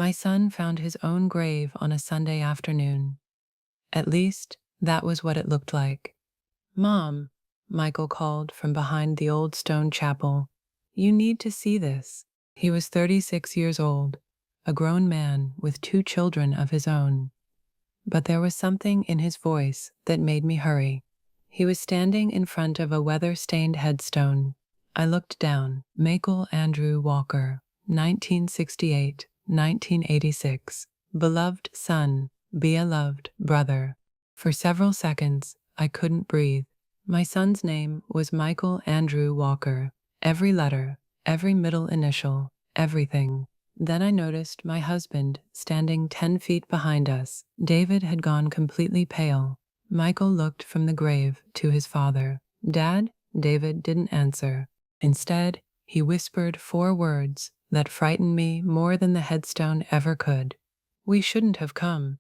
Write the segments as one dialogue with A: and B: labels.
A: My son found his own grave on a Sunday afternoon. At least, that was what it looked like. "Mom," Michael called from behind the old stone chapel. "You need to see this." He was 36 years old, a grown man with 2 children of his own. But there was something in his voice that made me hurry. He was standing in front of a weather-stained headstone. I looked down. Michael Andrew Walker, 1968, 1986. Beloved son, beloved brother. For several seconds, I couldn't breathe. My son's name was Michael Andrew Walker. Every letter, every middle initial, everything. Then I noticed my husband standing 10 feet behind us. David had gone completely pale. Michael looked from the grave to his father. "Dad?" David didn't answer. Instead, he whispered 4 words that frightened me more than the headstone ever could. "We shouldn't have come."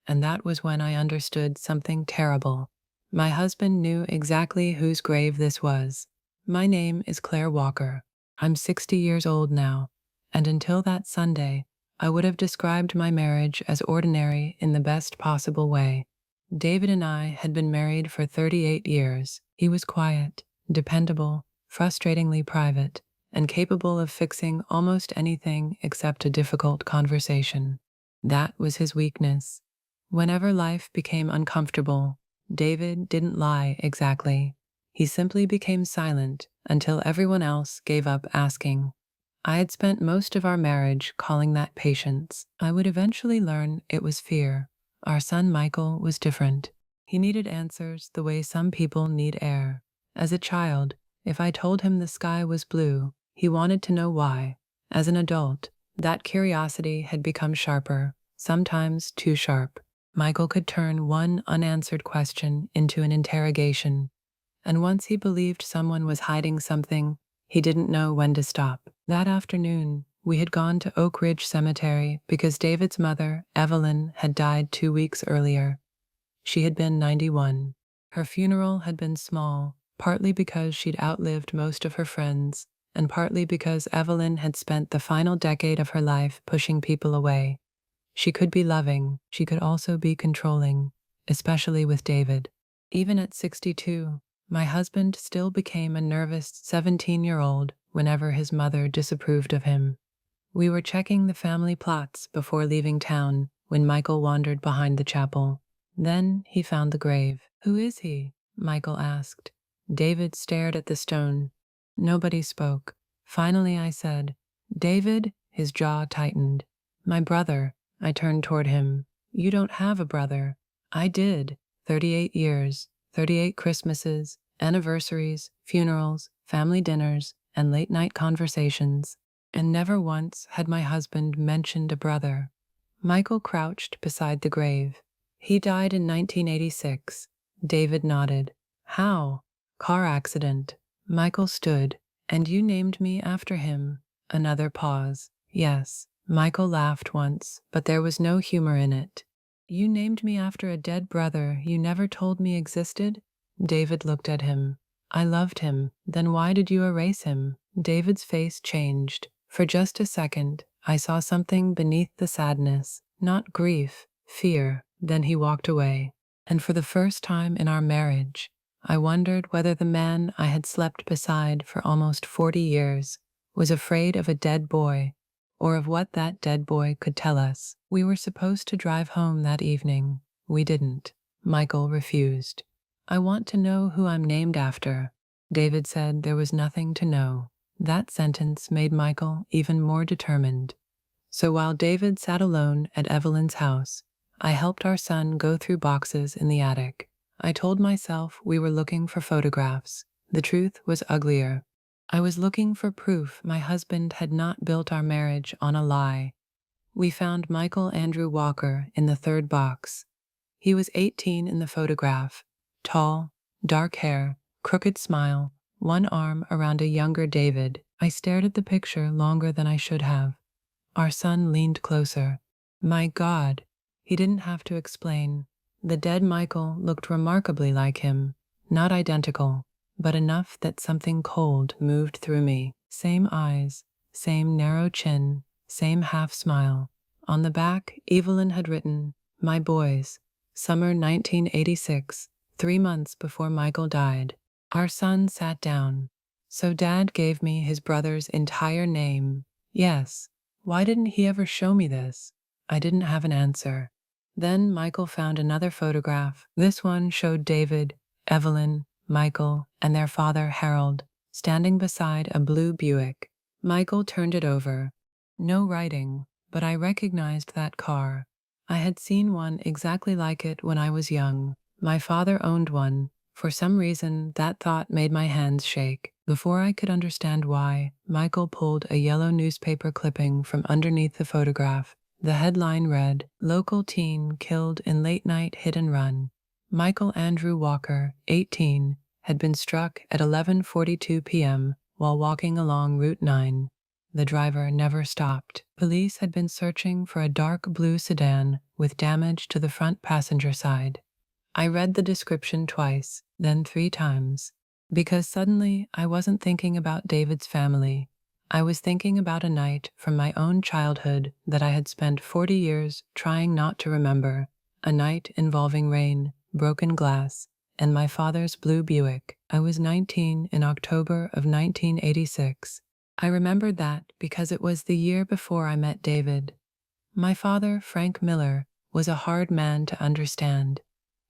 A: And that was when I understood something terrible. My husband knew exactly whose grave this was. My name is Claire Walker. I'm 60 years old now, and until that Sunday, I would have described my marriage as ordinary in the best possible way. David and I had been married for 38 years. He was quiet, dependable, frustratingly private, and capable of fixing almost anything except a difficult conversation. That was his weakness. Whenever life became uncomfortable, David didn't lie exactly. He simply became silent until everyone else gave up asking. I had spent most of our marriage calling that patience. I would eventually learn it was fear. Our son Michael was different. He needed answers the way some people need air. As a child, if I told him the sky was blue, he wanted to know why. As an adult, that curiosity had become sharper, sometimes too sharp. Michael could turn one unanswered question into an interrogation. And once he believed someone was hiding something, he didn't know when to stop. That afternoon, we had gone to Oak Ridge Cemetery because David's mother, Evelyn, had died 2 weeks earlier. She had been 91. Her funeral had been small, partly because she'd outlived most of her friends, and partly because Evelyn had spent the final decade of her life pushing people away. She could be loving, she could also be controlling, especially with David. Even at 62, my husband still became a nervous 17-year-old whenever his mother disapproved of him. We were checking the family plots before leaving town when Michael wandered behind the chapel. Then he found the grave. "Who is he?" Michael asked. David stared at the stone. Nobody spoke. Finally I said, "David?" His jaw tightened. "My brother." I turned toward him. "You don't have a brother." "I did. 38 years, 38 Christmases, anniversaries, funerals, family dinners, and late-night conversations. And never once had my husband mentioned a brother." Michael crouched beside the grave. "He died in 1986. David nodded. "How?" "Car accident." Michael stood. "And you named me after him." Another pause. "Yes." Michael laughed once, but there was no humor in it. "You named me after a dead brother you never told me existed?" David looked at him. "I loved him. Then why did you erase him?" David's face changed. For just a second, I saw something beneath the sadness. Not grief, fear. Then he walked away. And for the first time in our marriage, I wondered whether the man I had slept beside for almost 40 years was afraid of a dead boy, or of what that dead boy could tell us. We were supposed to drive home that evening. We didn't. Michael refused. "I want to know who I'm named after." David said there was nothing to know. That sentence made Michael even more determined. So while David sat alone at Evelyn's house, I helped our son go through boxes in the attic. I told myself we were looking for photographs. The truth was uglier. I was looking for proof my husband had not built our marriage on a lie. We found Michael Andrew Walker in the 3rd box. He was 18 in the photograph, tall, dark hair, crooked smile, one arm around a younger David. I stared at the picture longer than I should have. Our son leaned closer. My God, he didn't have to explain. The dead Michael looked remarkably like him, not identical, but enough that something cold moved through me. Same eyes, same narrow chin, same half smile. On the back, Evelyn had written, "My boys, summer 1986, 3 months before Michael died." Our son sat down. So Dad gave me his brother's entire name. Yes. Why didn't he ever show me this? I didn't have an answer. Then Michael found another photograph. This one showed David, Evelyn, Michael, and their father Harold standing beside a blue Buick. Michael turned it over. No writing, but I recognized that car. I had seen one exactly like it when I was young. My father owned one. For some reason, that thought made my hands shake. Before I could understand why, Michael pulled a yellow newspaper clipping from underneath the photograph. The headline read, "Local teen killed in late night hit and run." Michael Andrew Walker, 18, had been struck at 11:42 p.m. while walking along Route 9. The driver never stopped. Police had been searching for a dark blue sedan with damage to the front passenger side. I read the description twice, then 3 times, because suddenly I wasn't thinking about David's family. I was thinking about a night from my own childhood that I had spent 40 years trying not to remember, a night involving rain, broken glass, and my father's blue Buick. I was 19 in October of 1986. I remembered that because it was the year before I met David. My father, Frank Miller, was a hard man to understand.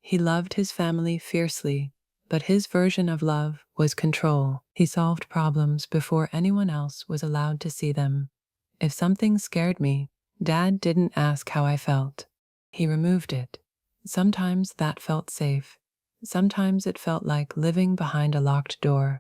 A: He loved his family fiercely, but his version of love was control. He solved problems before anyone else was allowed to see them. If something scared me, Dad didn't ask how I felt. He removed it. Sometimes that felt safe. Sometimes it felt like living behind a locked door.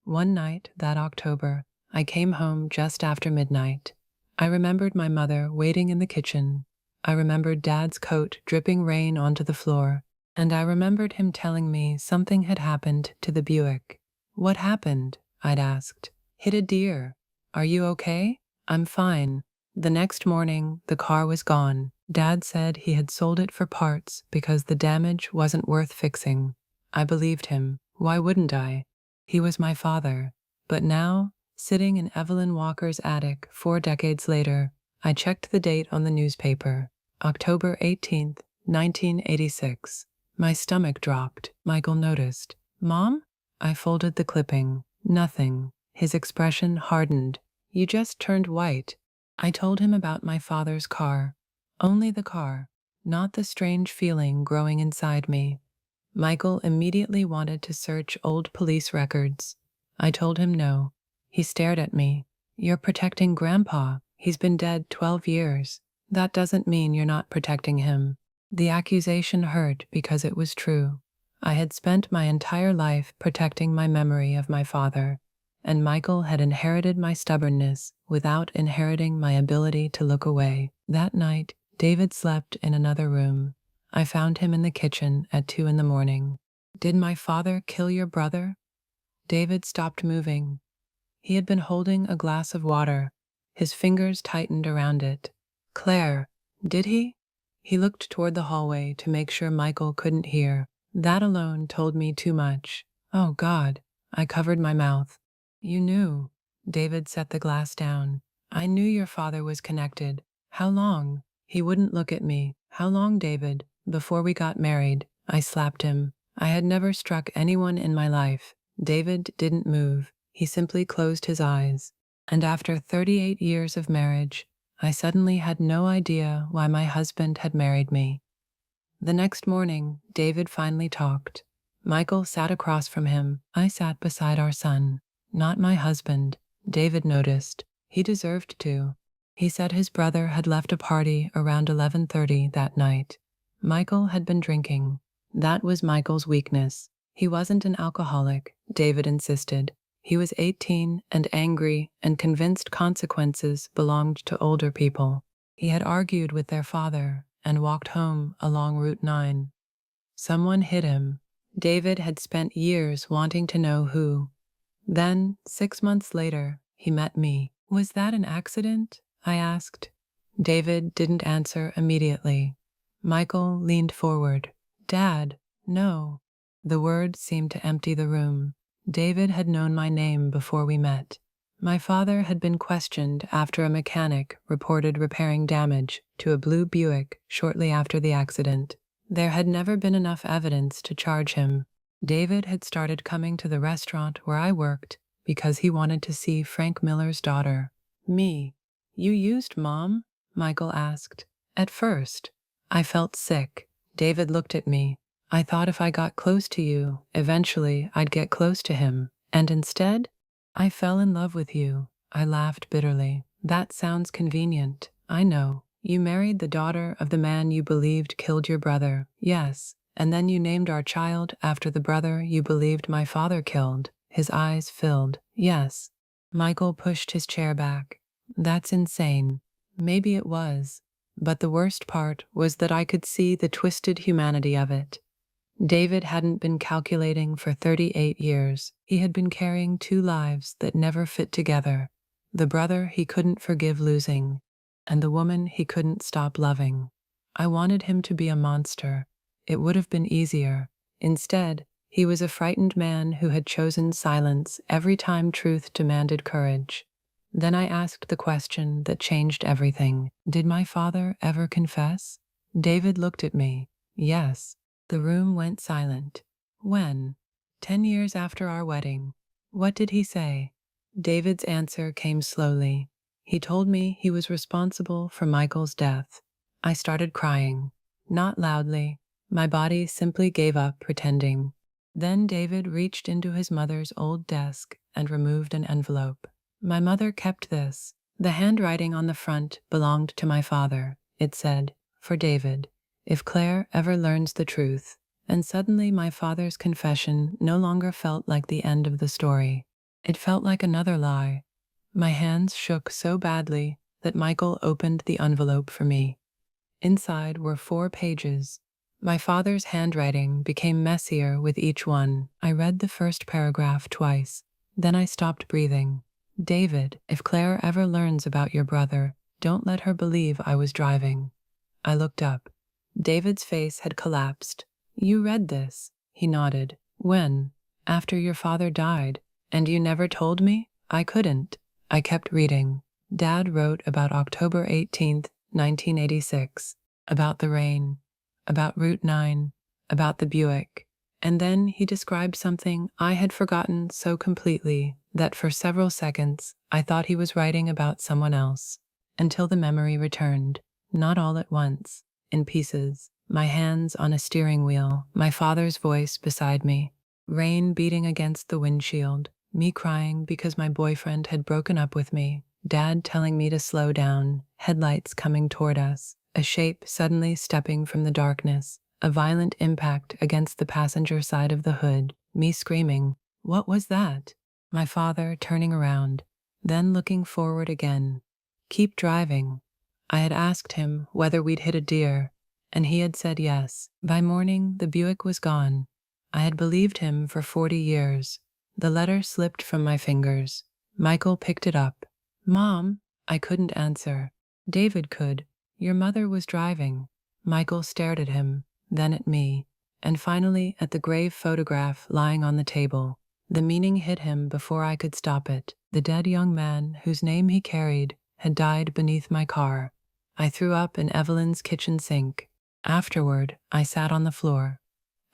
A: One night that October, I came home just after midnight. I remembered my mother waiting in the kitchen. I remembered Dad's coat dripping rain onto the floor. And I remembered him telling me something had happened to the Buick. "What happened?" I'd asked. "Hit a deer. Are you okay?" "I'm fine." The next morning, the car was gone. Dad said he had sold it for parts because the damage wasn't worth fixing. I believed him. Why wouldn't I? He was my father. But now, sitting in Evelyn Walker's attic 4 decades later, I checked the date on the newspaper. October 18th, 1986. My stomach dropped. Michael noticed. "Mom?" I folded the clipping. Nothing. His expression hardened. "You just turned white." I told him about my father's car. Only the car, not the strange feeling growing inside me. Michael immediately wanted to search old police records. I told him no. He stared at me. "You're protecting Grandpa. He's been dead 12 years. That doesn't mean you're not protecting him." The accusation hurt because it was true. I had spent my entire life protecting my memory of my father, and Michael had inherited my stubbornness without inheriting my ability to look away. That night, David slept in another room. I found him in the kitchen at 2 in the morning. "Did my father kill your brother?" David stopped moving. He had been holding a glass of water. His fingers tightened around it. "Claire, did he?" He looked toward the hallway to make sure Michael couldn't hear. That alone told me too much. "Oh, God." I covered my mouth. "You knew." David set the glass down. "I knew your father was connected." "How long?" He wouldn't look at me. "How long, David?" "Before we got married." I slapped him. I had never struck anyone in my life. David didn't move. He simply closed his eyes. And after 38 years of marriage, I suddenly had no idea why my husband had married me. The next morning, David finally talked. Michael sat across from him. I sat beside our son. Not my husband. David noticed. He deserved to. He said his brother had left a party around 11:30 that night. Michael had been drinking. That was Michael's weakness. He wasn't an alcoholic, David insisted. He was 18 and angry and convinced consequences belonged to older people. He had argued with their father and walked home along Route 9. Someone hit him. David had spent years wanting to know who. Then, 6 months later, he met me. "Was that an accident?" I asked. David didn't answer immediately. Michael leaned forward. "Dad, no." The words seemed to empty the room. David had known my name before we met. My father had been questioned after a mechanic reported repairing damage to a blue Buick shortly after the accident. There had never been enough evidence to charge him. David had started coming to the restaurant where I worked because he wanted to see Frank Miller's daughter. Me. You used Mom? Michael asked. At first, I felt sick. David looked at me. I thought if I got close to you, eventually I'd get close to him. And instead, I fell in love with you. I laughed bitterly. That sounds convenient. I know. You married the daughter of the man you believed killed your brother. Yes. And then you named our child after the brother you believed my father killed. His eyes filled. Yes. Michael pushed his chair back. That's insane. Maybe it was. But the worst part was that I could see the twisted humanity of it. David hadn't been calculating for 38 years. He had been carrying two lives that never fit together. The brother he couldn't forgive losing, and the woman he couldn't stop loving. I wanted him to be a monster. It would have been easier. Instead, he was a frightened man who had chosen silence every time truth demanded courage. Then I asked the question that changed everything. Did my father ever confess? David looked at me. Yes. The room went silent. When? 10 years after our wedding. What did he say? David's answer came slowly. He told me he was responsible for Michael's death. I started crying. Not loudly. My body simply gave up pretending. Then David reached into his mother's old desk and removed an envelope. My mother kept this. The handwriting on the front belonged to my father. It said, "For David. If Claire ever learns the truth." And suddenly my father's confession no longer felt like the end of the story. It felt like another lie. My hands shook so badly that Michael opened the envelope for me. Inside were 4 pages. My father's handwriting became messier with each one. I read the first paragraph twice. Then I stopped breathing. David, if Claire ever learns about your brother, don't let her believe I was driving. I looked up. David's face had collapsed. You read this? He nodded. When? After your father died. And you never told me? I couldn't. I kept reading. Dad wrote about October 18th, 1986. About the rain. About Route 9. About the Buick. And then he described something I had forgotten so completely that for several seconds I thought he was writing about someone else. Until the memory returned. Not all at once. In pieces. My hands on a steering wheel, my father's voice beside me, rain beating against the windshield, me crying because my boyfriend had broken up with me, Dad telling me to slow down, headlights coming toward us, a shape suddenly stepping from the darkness, a violent impact against the passenger side of the hood, me screaming, "What was that?" My father turning around, then looking forward again. Keep driving. I had asked him whether we'd hit a deer, and he had said yes. By morning, the Buick was gone. I had believed him for 40 years. The letter slipped from my fingers. Michael picked it up. Mom, I couldn't answer. David could. Your mother was driving. Michael stared at him, then at me, and finally at the grave photograph lying on the table. The meaning hit him before I could stop it. The dead young man whose name he carried had died beneath my car. I threw up in Evelyn's kitchen sink. Afterward, I sat on the floor.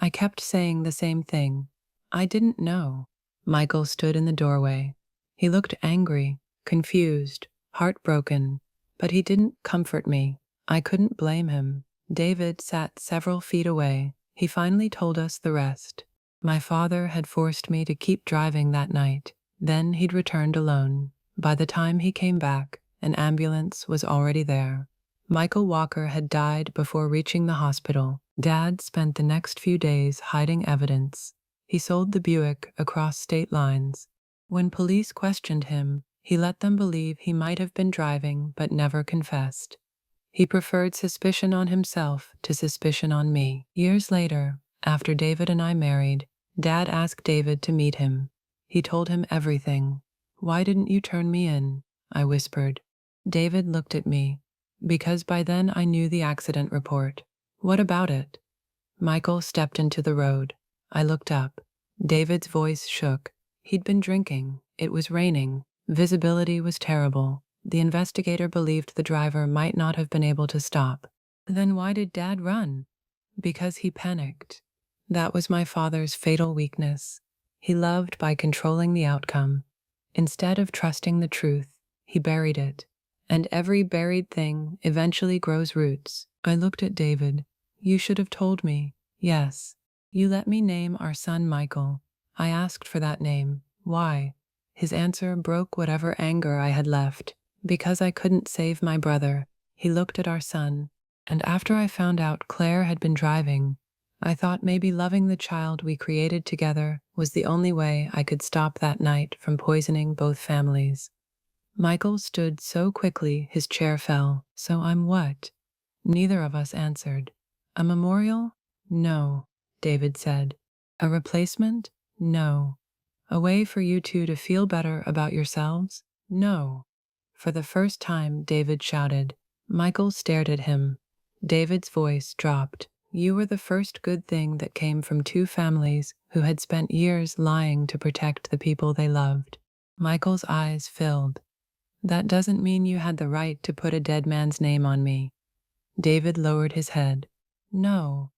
A: I kept saying the same thing. I didn't know. Michael stood in the doorway. He looked angry, confused, heartbroken, but he didn't comfort me. I couldn't blame him. David sat several feet away. He finally told us the rest. My father had forced me to keep driving that night. Then he'd returned alone. By the time he came back, an ambulance was already there. Michael Walker had died before reaching the hospital. Dad spent the next few days hiding evidence. He sold the Buick across state lines. When police questioned him, he let them believe he might have been driving but never confessed. He preferred suspicion on himself to suspicion on me. Years later, after David and I married, Dad asked David to meet him. He told him everything. Why didn't you turn me in? I whispered. David looked at me. Because by then I knew the accident report. What about it? Michael stepped into the road. I looked up. David's voice shook. He'd been drinking. It was raining. Visibility was terrible. The investigator believed the driver might not have been able to stop. Then why did Dad run? Because he panicked. That was my father's fatal weakness. He loved by controlling the outcome. Instead of trusting the truth, he buried it. And every buried thing eventually grows roots. I looked at David. You should have told me. Yes. You let me name our son Michael. I asked for that name. Why? His answer broke whatever anger I had left. Because I couldn't save my brother. He looked at our son. And after I found out Claire had been driving, I thought maybe loving the child we created together was the only way I could stop that night from poisoning both families. Michael stood so quickly his chair fell. So I'm what? Neither of us answered. A memorial? No, David said. A replacement? No. A way for you two to feel better about yourselves? No. For the first time, David shouted. Michael stared at him. David's voice dropped. You were the first good thing that came from two families who had spent years lying to protect the people they loved. Michael's eyes filled. That doesn't mean you had the right to put a dead man's name on me. David lowered his head. No.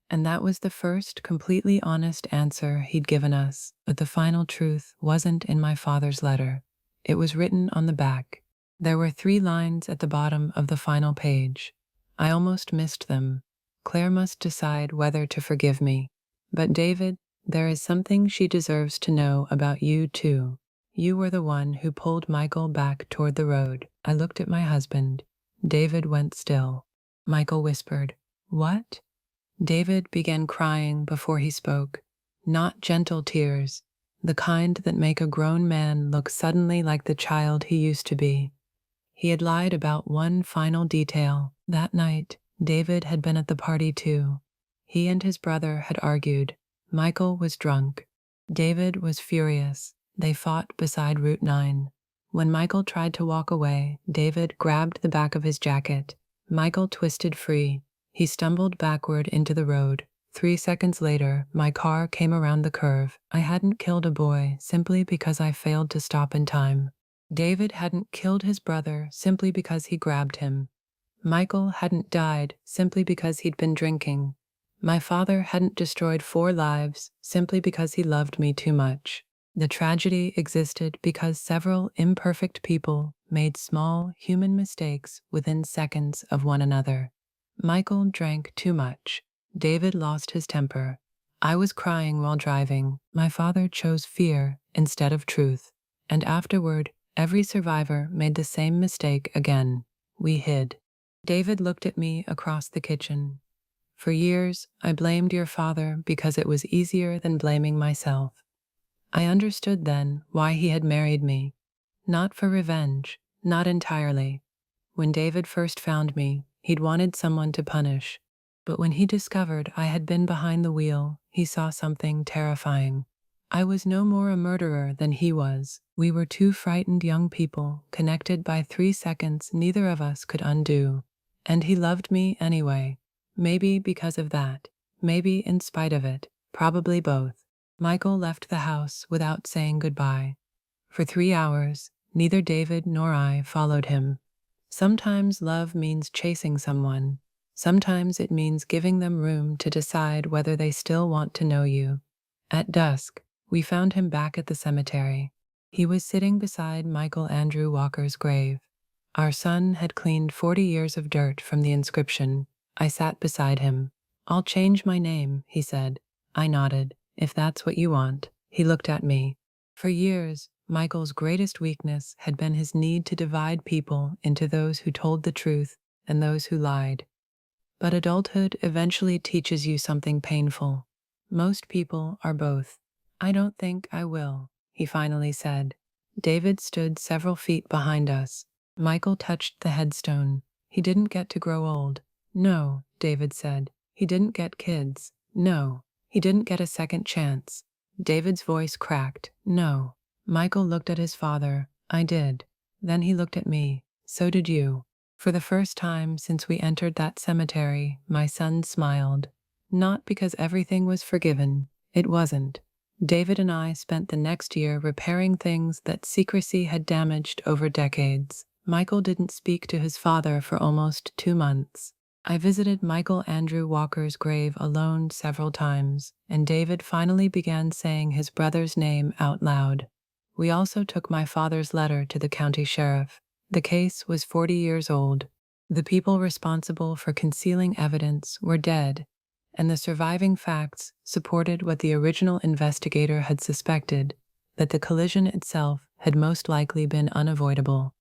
A: And that was the first completely honest answer he'd given us. But the final truth wasn't in my father's letter. It was written on the back. There were 3 lines at the bottom of the final page. I almost missed them. Claire must decide whether to forgive me. But David, there is something she deserves to know about you too. You were the one who pulled Michael back toward the road. I looked at my husband. David went still. Michael whispered, What? David began crying before he spoke. Not gentle tears, the kind that make a grown man look suddenly like the child he used to be. He had lied about one final detail. That night, David had been at the party too. He and his brother had argued. Michael was drunk. David was furious. They fought beside Route 9. When Michael tried to walk away, David grabbed the back of his jacket. Michael twisted free. He stumbled backward into the road. 3 seconds later, my car came around the curve. I hadn't killed a boy simply because I failed to stop in time. David hadn't killed his brother simply because he grabbed him. Michael hadn't died simply because he'd been drinking. My father hadn't destroyed 4 lives simply because he loved me too much. The tragedy existed because several imperfect people made small human mistakes within seconds of one another. Michael drank too much. David lost his temper. I was crying while driving. My father chose fear instead of truth. And afterward, every survivor made the same mistake again. We hid. David looked at me across the kitchen. For years, I blamed your father because it was easier than blaming myself. I understood then why he had married me. Not for revenge, not entirely. When David first found me, he'd wanted someone to punish. But when he discovered I had been behind the wheel, he saw something terrifying. I was no more a murderer than he was. We were 2 frightened young people, connected by 3 seconds neither of us could undo. And he loved me anyway. Maybe because of that. Maybe in spite of it. Probably both. Michael left the house without saying goodbye. For 3 hours, neither David nor I followed him. Sometimes love means chasing someone. Sometimes it means giving them room to decide whether they still want to know you. At dusk, we found him back at the cemetery. He was sitting beside Michael Andrew Walker's grave. Our son had cleaned 40 years of dirt from the inscription. I sat beside him. I'll change my name, he said. I nodded. If that's what you want. He looked at me. For years, Michael's greatest weakness had been his need to divide people into those who told the truth and those who lied. But adulthood eventually teaches you something painful. Most people are both. I don't think I will, he finally said. David stood several feet behind us. Michael touched the headstone. He didn't get to grow old. No, David said. He didn't get kids. No. He didn't get a second chance. David's voice cracked. No. Michael looked at his father. I did. Then he looked at me. So did you. For the first time since we entered that cemetery, my son smiled. Not because everything was forgiven. It wasn't. David and I spent the next year repairing things that secrecy had damaged over decades. Michael didn't speak to his father for almost 2 months. I visited Michael Andrew Walker's grave alone several times, and David finally began saying his brother's name out loud. We also took my father's letter to the county sheriff. The case was 40 years old. The people responsible for concealing evidence were dead, and the surviving facts supported what the original investigator had suspected, that the collision itself had most likely been unavoidable.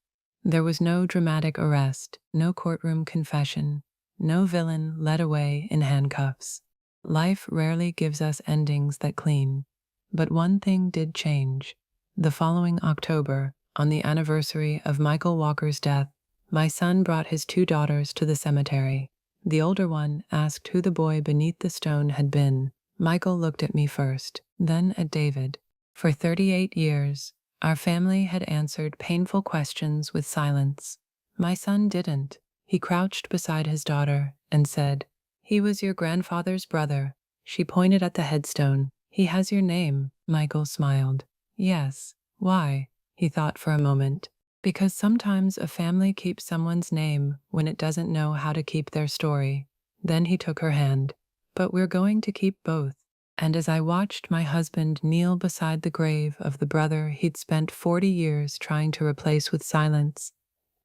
A: There was no dramatic arrest, no courtroom confession, no villain led away in handcuffs. Life rarely gives us endings that clean, but one thing did change. The following October, on the anniversary of Michael Walker's death, my son brought his 2 daughters to the cemetery. The older one asked who the boy beneath the stone had been. Michael looked at me first, then at David. For 38 years, our family had answered painful questions with silence. My son didn't. He crouched beside his daughter and said, "He was your grandfather's brother." She pointed at the headstone. "He has your name." Michael smiled. "Yes. Why?" He thought for a moment. "Because sometimes a family keeps someone's name when it doesn't know how to keep their story." Then he took her hand. "But we're going to keep both." And as I watched my husband kneel beside the grave of the brother he'd spent 40 years trying to replace with silence,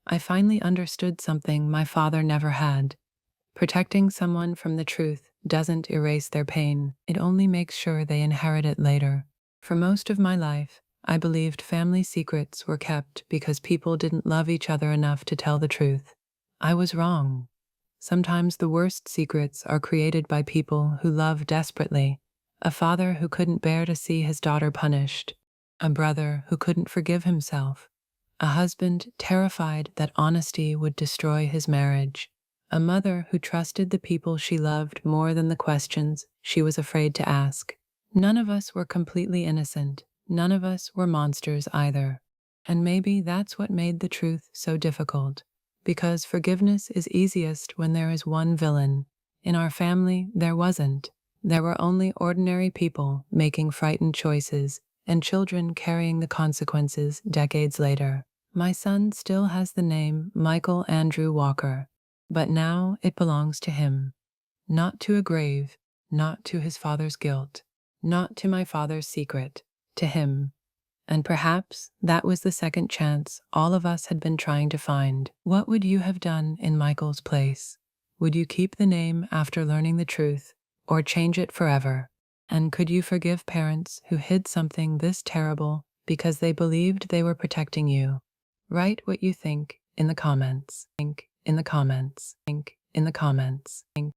A: I finally understood something my father never had. Protecting someone from the truth doesn't erase their pain, it only makes sure they inherit it later. For most of my life, I believed family secrets were kept because people didn't love each other enough to tell the truth. I was wrong. Sometimes the worst secrets are created by people who love desperately. A father who couldn't bear to see his daughter punished. A brother who couldn't forgive himself. A husband terrified that honesty would destroy his marriage. A mother who trusted the people she loved more than the questions she was afraid to ask. None of us were completely innocent. None of us were monsters either. And maybe that's what made the truth so difficult. Because forgiveness is easiest when there is one villain. In our family, there wasn't. There were only ordinary people making frightened choices, and children carrying the consequences decades later. My son still has the name Michael Andrew Walker, but now it belongs to him. Not to a grave, not to his father's guilt, not to my father's secret, to him. And perhaps that was the second chance all of us had been trying to find. What would you have done in Michael's place? Would you keep the name after learning the truth, or change it forever? And could you forgive parents who hid something this terrible because they believed they were protecting you? Write what you think in the comments. Think in the comments. Think in the comments. Think